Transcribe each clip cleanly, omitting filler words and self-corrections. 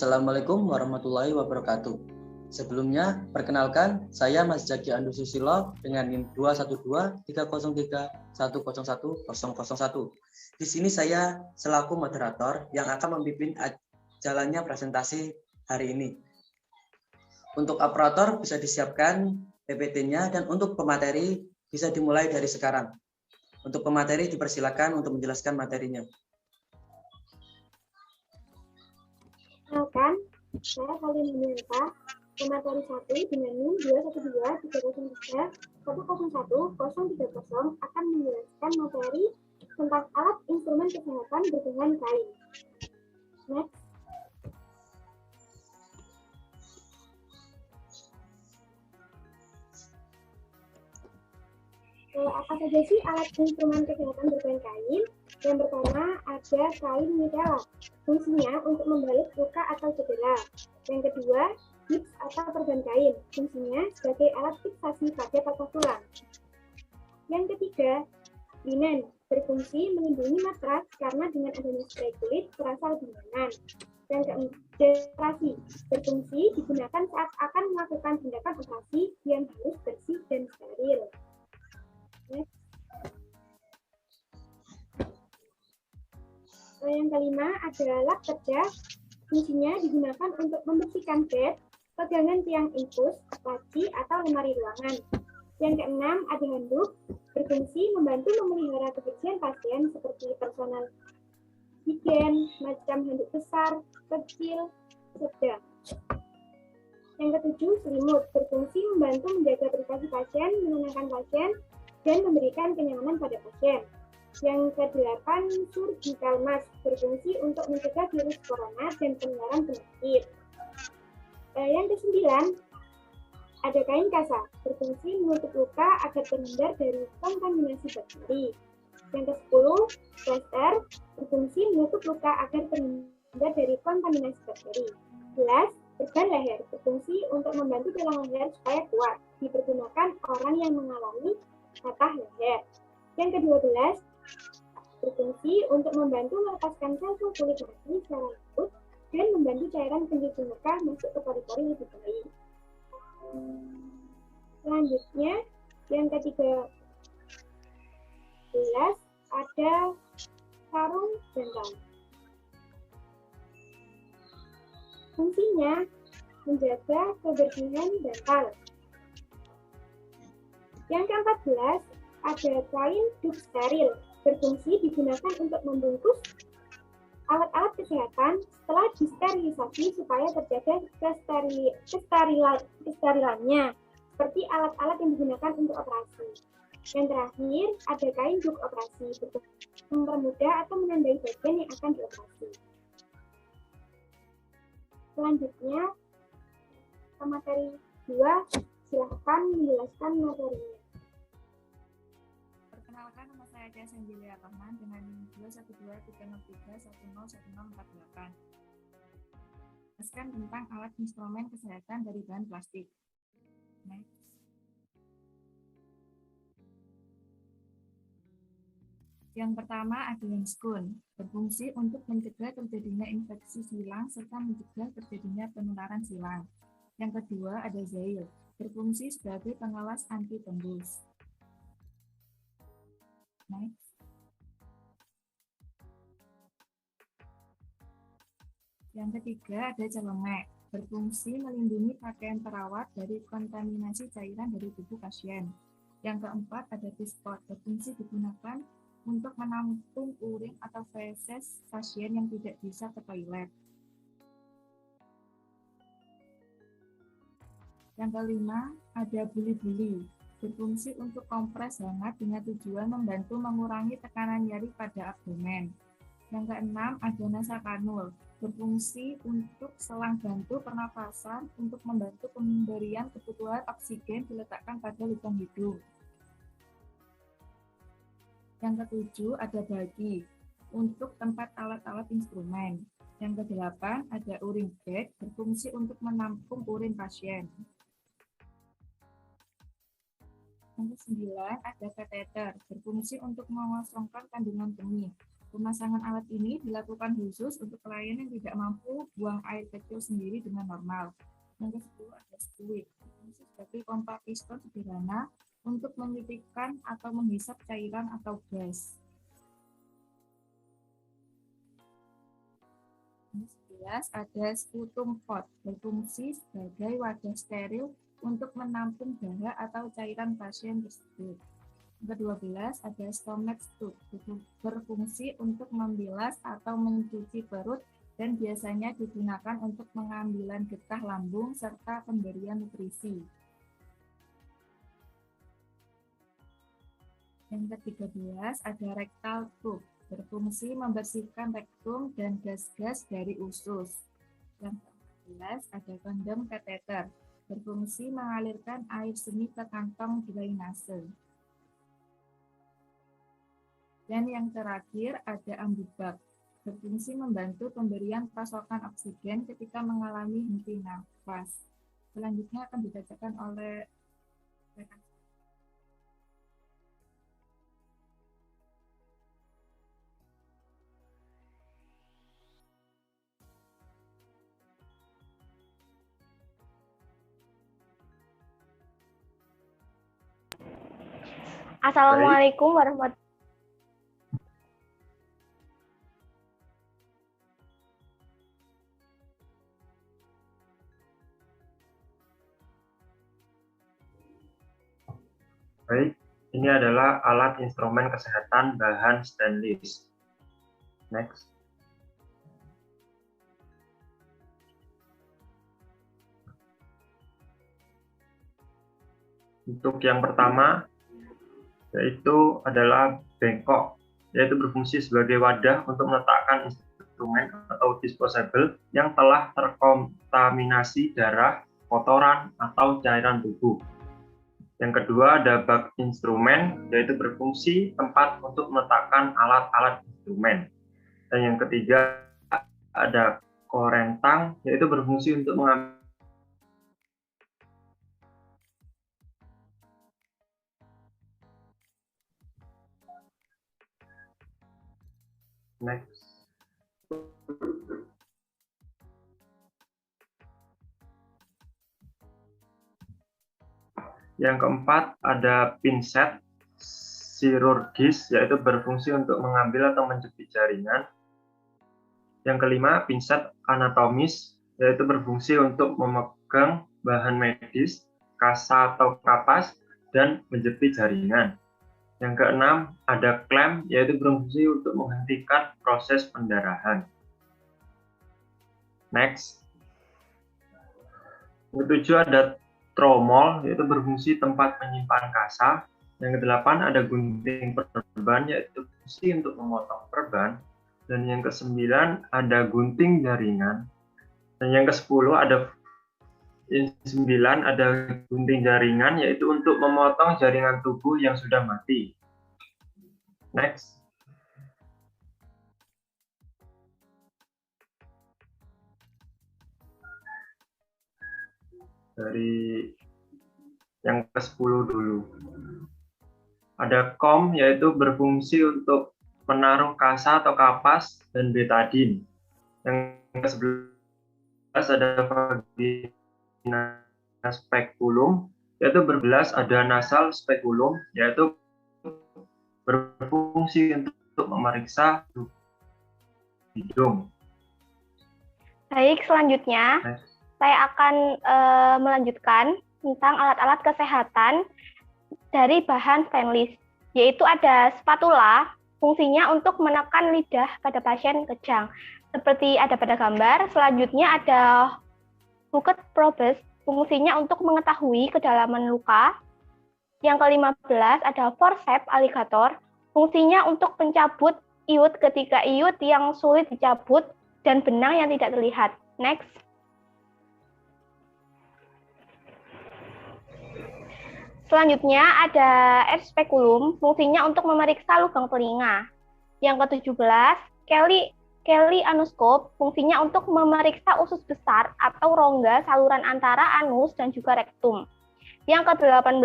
Assalamualaikum warahmatullahi wabarakatuh. Sebelumnya, perkenalkan, saya Mas Jaki Andu Susilo dengan NIM 21230310101. Di sini saya selaku moderator yang akan memimpin jalannya presentasi hari ini. Untuk operator bisa disiapkan PPT-nya dan untuk pemateri bisa dimulai dari sekarang. Untuk pemateri dipersilakan untuk menjelaskan materinya. Kenalkan, saya Halim Yunita, pemateri 1 dengan NIM 21230310130 akan menjelaskan materi tentang alat instrumen kesehatan berbahan kain. Next. Apa saja sih alat instrumen kesehatan berbahan kain? Yang pertama ada kain mitela, fungsinya untuk membalut luka atau cedera. Yang kedua, gips atau perban kain, fungsinya sebagai alat fiksasi pada patah tulang. Yang ketiga, linen, berfungsi melindungi matras karena dengan adanya spray kulit terasa lebih nyaman. Yang keempat, deterasi, berfungsi digunakan saat akan melakukan tindakan operasi yang harus bersih dan steril. Next. Yang kelima ada lap kerja, fungsinya digunakan untuk membersihkan bed, pegangan tiang infus, laci, atau lemari ruangan. Yang keenam ada handuk, berfungsi membantu memelihara kebersihan pasien seperti personal higien, macam handuk besar, kecil, sedang. Yang ketujuh selimut, berfungsi membantu menjaga privasi pasien, menenangkan pasien, dan memberikan kenyamanan pada pasien. Yang kedelapan, surgical mask, berfungsi untuk mencegah virus corona dan penularan penyakit. Yang kesembilan, ada kain kasa, berfungsi menutup luka agar terhindar dari kontaminasi bakteri. Yang ke-10, plaster, berfungsi menutup luka agar terhindar dari kontaminasi bakteri. 11, perban leher, berfungsi untuk membantu tulang leher supaya kuat, dipergunakan orang yang mengalami patah leher. Yang ke-12, berfungsi untuk membantu melepaskan sel-sel kulit mati secara lembut dan membantu cairan pencuci muka masuk ke pori-pori lebih baik. Selanjutnya, yang ke-13 ada sarung dental. Fungsinya menjaga kebersihan dental. Yang ke-14 ada kain dup steril, berfungsi digunakan untuk membungkus alat-alat kesehatan setelah disterilisasi supaya terjaga kesterilannya, seperti alat-alat yang digunakan untuk operasi. Yang terakhir, ada kain jok operasi, mempermudah atau menandai bagian yang akan dioperasi. Selanjutnya, materi 2, silahkan menjelaskan materinya. Perkenalkan, nama saya Tias Angelia Rahman dengan NIM 2123031010048. Jelaskan tentang alat instrumen kesehatan dari bahan plastik. Next. Yang pertama ada handscoon, berfungsi untuk mencegah terjadinya infeksi silang serta mencegah terjadinya penularan silang. Yang kedua ada zail, berfungsi sebagai pengawas anti tembus. Next. Yang ketiga ada celemek, berfungsi melindungi pakaian perawat dari kontaminasi cairan dari tubuh pasien. Yang keempat ada pispot, berfungsi digunakan untuk menampung urin atau feses pasien yang tidak bisa ke toilet. Yang kelima ada buli-buli, berfungsi untuk kompres hangat dengan tujuan membantu mengurangi tekanan nyeri pada abdomen. Yang keenam ada nasakanul, berfungsi untuk selang bantu pernafasan untuk membantu pemberian kebutuhan oksigen diletakkan pada lubang hidung. Yang ketujuh ada bagi, untuk tempat alat-alat instrumen. Yang kedelapan ada urin bag, berfungsi untuk menampung urin pasien. Yang ke-9 ada kateter, berfungsi untuk mengosongkan kandungan kemih. Pemasangan alat ini dilakukan khusus untuk klien yang tidak mampu buang air kecil sendiri dengan normal. Yang ke-10 ada squeak, berfungsi sebagai pompa piston sederhana untuk menyuntikkan atau menghisap cairan atau gas. Yang ke-11 ada sputum pot, berfungsi sebagai wadah steril untuk menampung darah atau cairan pasien tersebut. Ke-12 ada stomach tube, berfungsi untuk membilas atau mencuci perut dan biasanya digunakan untuk pengambilan getah lambung serta pemberian nutrisi. Yang ke-13 ada rectal tube, berfungsi membersihkan rektum dan gas-gas dari usus. Yang ke-14 ada kondom kateter, berfungsi mengalirkan air seni ke kantong drainase. Dan yang terakhir ada ambibak, berfungsi membantu pemberian pasokan oksigen ketika mengalami henti nafas. Selanjutnya akan dibacakan oleh rekan. Assalamualaikum warahmatullahi wabarakatuh. Baik, ini adalah alat instrumen kesehatan bahan stainless. Next. Untuk yang pertama, yaitu adalah bengkok, yaitu berfungsi sebagai wadah untuk meletakkan instrumen atau disposable yang telah terkontaminasi darah, kotoran, atau cairan tubuh. Yang kedua ada bak instrumen, yaitu berfungsi tempat untuk meletakkan alat-alat instrumen. Dan yang ketiga ada korentang, yaitu berfungsi untuk mengambil next. Yang keempat ada pinset chirurgis, yaitu berfungsi untuk mengambil atau menjepit jaringan. Yang kelima pinset anatomis, yaitu berfungsi untuk memegang bahan medis, kasa atau kapas, dan menjepit jaringan. Yang keenam ada klem, yaitu berfungsi untuk menghentikan proses pendarahan. Next. Yang ketujuh ada tromol, yaitu berfungsi tempat menyimpan kasa. Yang kedelapan ada gunting perban, yaitu berfungsi untuk memotong perban. Dan yang kesembilan ada gunting jaringan. Dan yang kesepuluh ada gunting jaringan, yaitu untuk memotong jaringan tubuh yang sudah mati. Next. Dari yang ke-10 dulu. Ada kom, yaitu berfungsi untuk menaruh kasa atau kapas dan betadin. Yang ke-11 ada vagina speculum, yaitu berbelas ada nasal speculum, yaitu berfungsi untuk memeriksa hidung. Baik, selanjutnya saya akan melanjutkan tentang alat-alat kesehatan dari bahan stainless, yaitu ada spatula, fungsinya untuk menekan lidah pada pasien kejang, seperti ada pada gambar. Selanjutnya ada bucket probes, fungsinya untuk mengetahui kedalaman luka. Yang ke-15 ada forceps alligator, fungsinya untuk pencabut iut ketika iut yang sulit dicabut dan benang yang tidak terlihat. Next. Selanjutnya ada S speculum, fungsinya untuk memeriksa lubang telinga. Yang ke-17, Kelly anoscope, fungsinya untuk memeriksa usus besar atau rongga saluran antara anus dan juga rektum. Yang ke-18,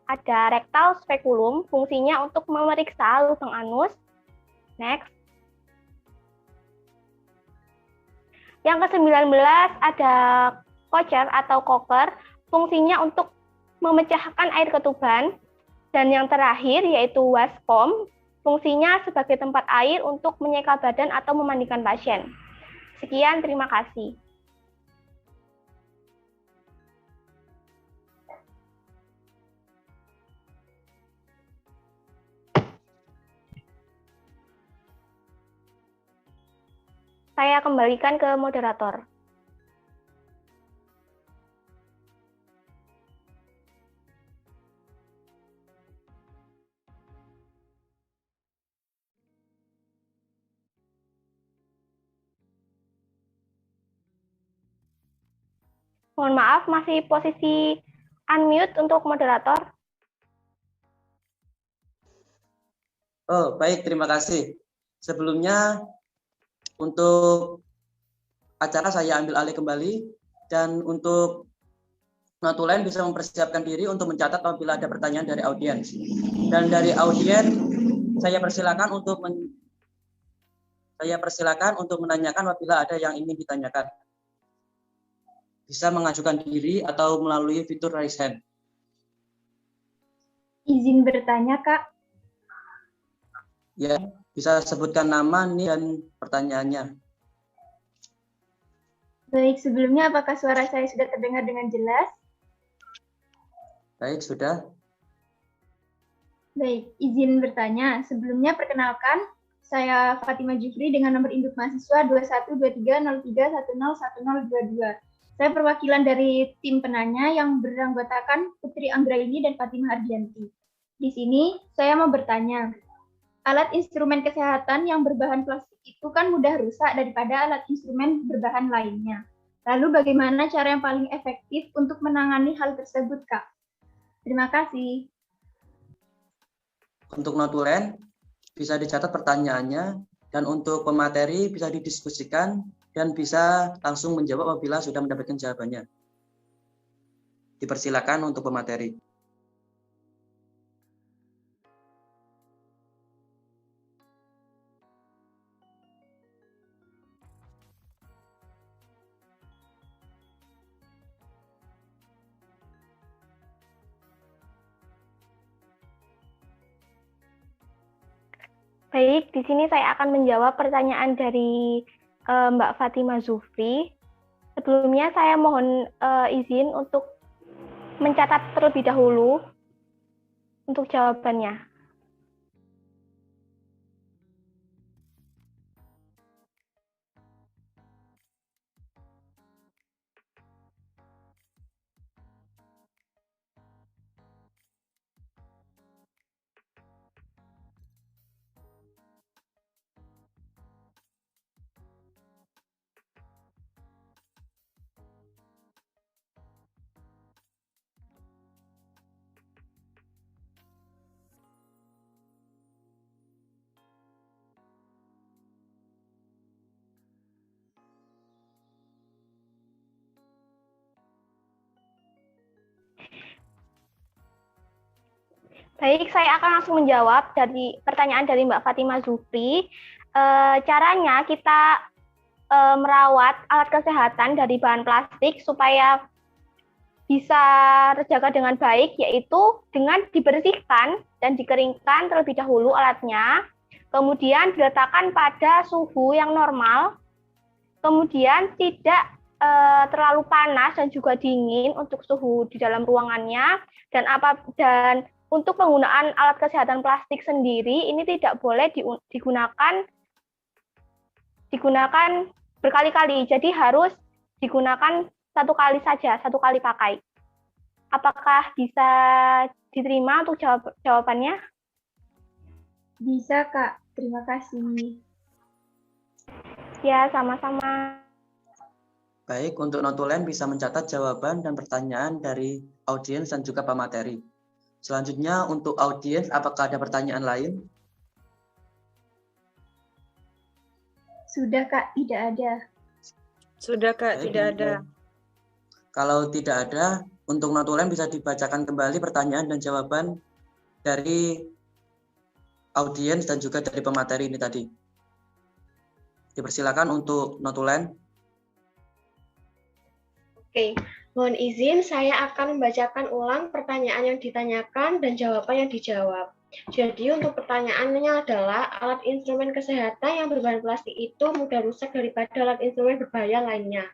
ada rectal speculum, fungsinya untuk memeriksa lubang anus. Next. Yang ke-19 ada kocer atau koker, fungsinya untuk memecahkan air ketuban. Dan yang terakhir yaitu waskom, fungsinya sebagai tempat air untuk menyeka badan atau memandikan pasien. Sekian, terima kasih. Saya kembalikan ke moderator. Mohon maaf, masih posisi unmute untuk moderator. Oh, baik, terima kasih. Sebelumnya, untuk acara saya ambil alih kembali, dan untuk notulen bisa mempersiapkan diri untuk mencatat apabila ada pertanyaan dari audiens. Dan dari audiens, saya persilakan untuk menanyakan apabila ada yang ingin ditanyakan. Bisa mengajukan diri atau melalui fitur raise hand. Izin bertanya, Kak. Ya, bisa sebutkan nama nih dan pertanyaannya. Baik, sebelumnya apakah suara saya sudah terdengar dengan jelas? Baik, sudah. Baik, izin bertanya. Sebelumnya perkenalkan, saya Fatima Jufri dengan nomor induk mahasiswa 212303101022. Saya perwakilan dari tim penanya yang beranggotakan Putri Anggraini dan Fatimah Ardianti. Di sini saya mau bertanya, alat instrumen kesehatan yang berbahan plastik itu kan mudah rusak daripada alat instrumen berbahan lainnya. Lalu bagaimana cara yang paling efektif untuk menangani hal tersebut, Kak? Terima kasih. Untuk notulen, bisa dicatat pertanyaannya, dan untuk pemateri bisa didiskusikan dan bisa langsung menjawab apabila sudah mendapatkan jawabannya. Dipersilakan untuk pemateri. Baik, di sini saya akan menjawab pertanyaan dari Mbak Fatimah Zufri. Sebelumnya saya mohon izin untuk mencatat terlebih dahulu untuk jawabannya. Baik, saya akan langsung menjawab dari pertanyaan dari Mbak Fatimah Zufri. Caranya kita merawat alat kesehatan dari bahan plastik supaya bisa terjaga dengan baik, yaitu dengan dibersihkan dan dikeringkan terlebih dahulu alatnya, kemudian diletakkan pada suhu yang normal, kemudian tidak terlalu panas dan juga dingin untuk suhu di dalam ruangannya, dan untuk penggunaan alat kesehatan plastik sendiri ini tidak boleh digunakan berkali-kali. Jadi harus digunakan satu kali saja, satu kali pakai. Apakah bisa diterima untuk jawabannya? Bisa, Kak. Terima kasih. Ya, sama-sama. Baik, untuk notulen bisa mencatat jawaban dan pertanyaan dari audiens dan juga pemateri. Selanjutnya untuk audiens, apakah ada pertanyaan lain? Sudah, Kak, tidak ada. Sudah, Kak, Baik, tidak ada. Kalau tidak ada, untuk notulen bisa dibacakan kembali pertanyaan dan jawaban dari audiens dan juga dari pemateri ini tadi. Dipersilakan untuk notulen. Oke, mohon izin saya akan membacakan ulang pertanyaan yang ditanyakan dan jawaban yang dijawab. Jadi untuk pertanyaannya adalah alat instrumen kesehatan yang berbahan plastik itu mudah rusak daripada alat instrumen berbahaya lainnya.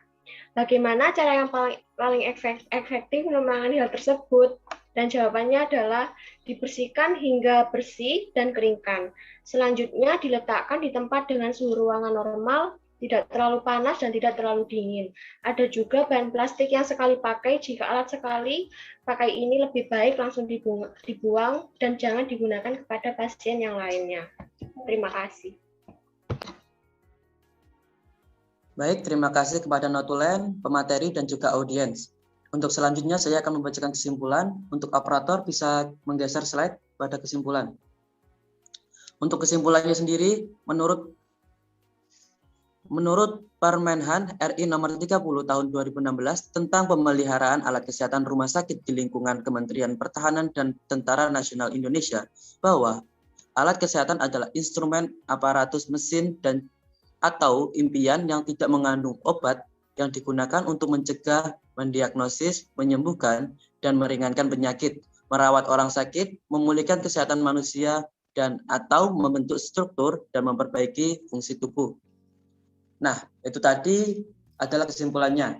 Bagaimana cara yang paling efektif menangani hal tersebut? Dan jawabannya adalah dibersihkan hingga bersih dan keringkan. Selanjutnya diletakkan di tempat dengan suhu ruangan normal, tidak terlalu panas dan tidak terlalu dingin. Ada juga bahan plastik yang sekali pakai, jika alat sekali pakai ini lebih baik langsung dibuang dan jangan digunakan kepada pasien yang lainnya. Terima kasih. Baik, terima kasih kepada notulen, pemateri, dan juga audiens. Untuk selanjutnya saya akan membacakan kesimpulan. Untuk operator bisa menggeser slide pada kesimpulan. Untuk kesimpulannya sendiri, menurut Permenhan RI nomor 30 tahun 2016 tentang pemeliharaan alat kesehatan rumah sakit di lingkungan Kementerian Pertahanan dan Tentara Nasional Indonesia, bahwa alat kesehatan adalah instrumen, aparatus, mesin, dan atau impian yang tidak mengandung obat yang digunakan untuk mencegah, mendiagnosis, menyembuhkan, dan meringankan penyakit, merawat orang sakit, memulihkan kesehatan manusia, dan atau membentuk struktur dan memperbaiki fungsi tubuh. Nah, itu tadi adalah kesimpulannya.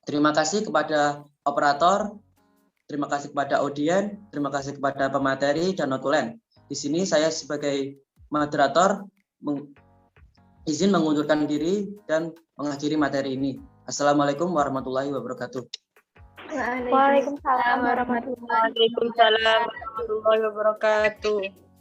Terima kasih kepada operator, terima kasih kepada audien, terima kasih kepada pemateri dan notulen. Di sini saya sebagai moderator izin mengundurkan diri dan mengakhiri materi ini. Assalamualaikum warahmatullahi wabarakatuh. Waalaikumsalam warahmatullahi Waalaikumsalam warahmatullahi wabarakatuh.